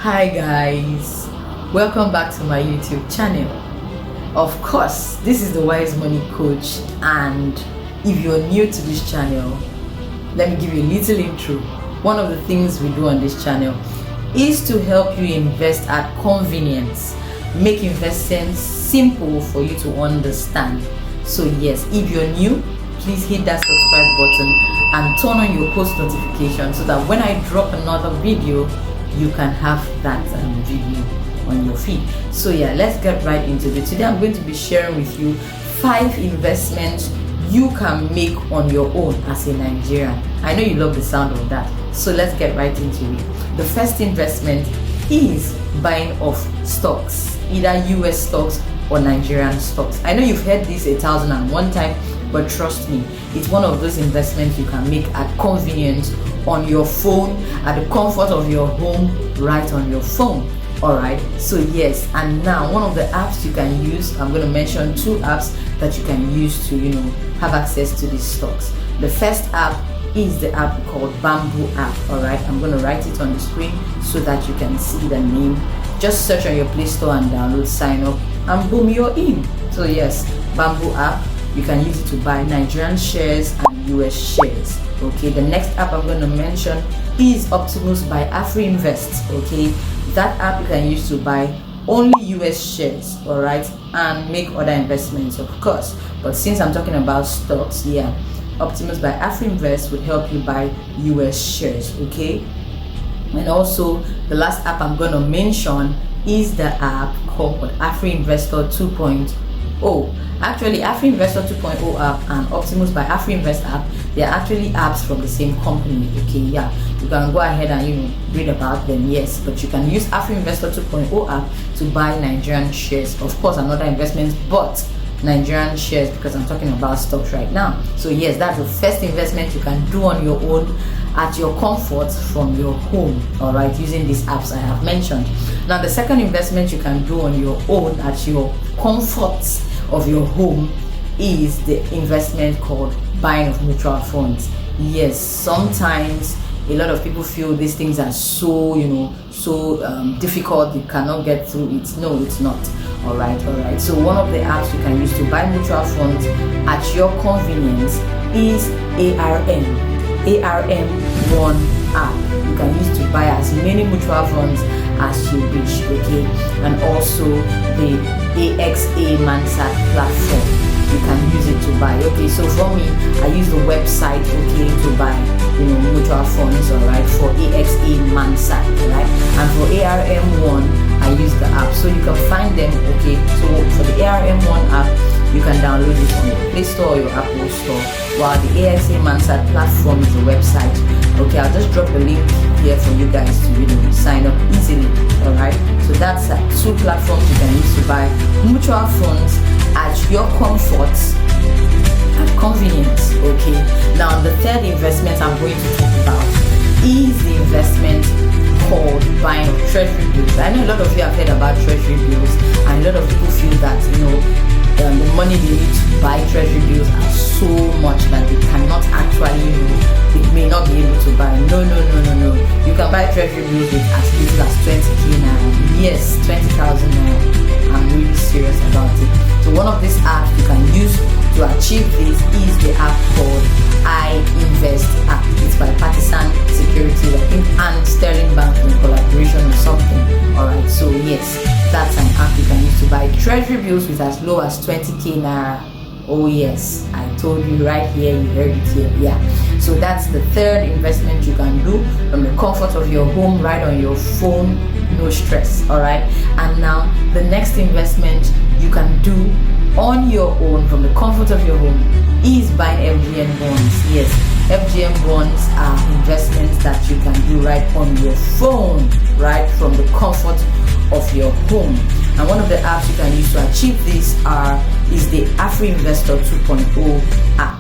Hi guys, welcome back to my YouTube channel. Of course, this is the Wise Money Coach, and if you're new to this channel, let me give you a little intro. One of the things we do on this channel is to help you invest at convenience, make investing simple for you to understand. So yes, if you're new, please hit that subscribe button and turn on your post notification so that when I drop another video, you can have that video on your feed. So yeah, let's get right into it. Today I'm going to be sharing with you 5 investments you can make on your own as a Nigerian. I know you love the sound of that, so let's get right into it. The first investment is buying of stocks, either US stocks or Nigerian stocks. I know you've heard this 1,001 times, but trust me, it's one of those investments you can make at convenience on your phone, at the comfort of your home, right on your phone. Alright, so yes, and now one of the apps you can use, I'm going to mention 2 apps that you can use to have access to these stocks. The first app is the app called Bamboo app. Alright, I'm going to write it on the screen so that you can see the name. Just search on your Play Store and download, sign up, and boom, you're in. So yes, Bamboo app, you can use it to buy Nigerian shares and US shares. Okay, the next app I'm going to mention is Optimus by AfriInvest. Okay, that app you can use to buy only US shares, all right, and make other investments, of course. But since I'm talking about stocks, yeah, Optimus by AfriInvest would help you buy US shares. Okay, and also the last app I'm going to mention is the app called AfriInvestor 2.0. Actually, AfriInvestor 2.0 app and Optimus by AfriInvest app, they are actually apps from the same company. Okay, yeah, you can go ahead and read about them, yes, but you can use AfriInvestor 2.0 app to buy Nigerian shares, of course, and other investments, but Nigerian shares, because I'm talking about stocks right now. So yes, that's the first investment you can do on your own at your comfort from your home, all right, using these apps I have mentioned. Now the second investment you can do on your own at your comfort of your home is the investment called buying of mutual funds. Yes, sometimes a lot of people feel these things are so difficult, you cannot get through it. No, it's not. All right. So one of the apps you can use to buy mutual funds at your convenience is ARM1 app. You can use to buy as many mutual funds as you wish. Okay, and also the AXA Mansard platform, you can use it to buy. Okay, so for me, I use the website, okay, to buy mutual funds, all right, for AXA Mansard, right, and for ARM1 I use the app, so you can find them. Okay, so for the ARM1 app, you can download it on your Play Store or your Apple Store, while the AXA Mansard platform is a website. Okay, I'll just drop a link here for you guys to sign up easily. All right, so that's 2 platforms you can use to buy mutual funds at your comfort and convenience. Okay, now the third investment I'm going to talk about is the investment called buying of treasury bills. I know a lot of you have heard about treasury bills, and a lot of people feel that the money they need to buy treasury bills are so much that they cannot actually, they may not be able to buy. No. You can buy treasury bills with as little as 20k naira. Yes, 20,000 naira. I'm really serious about it. So one of these apps you can use to achieve this is the app called iInvest app. It's by Partisan Securities, I think, and Sterling Bank in collaboration or something. Alright, so yes, that's an app you can use to buy treasury bills with as low as 20k naira. Oh yes, I told you right here, you heard it here. Yeah, so that's the third investment you can do from the comfort of your home, right on your phone, no stress. All right, and now the next investment you can do on your own from the comfort of your home is buying FGN bonds. Yes, FGN bonds are investments that you can do right on your phone, right from the comfort of your home. And one of the apps you can use to achieve this is the AfriInvestor 2.0 app.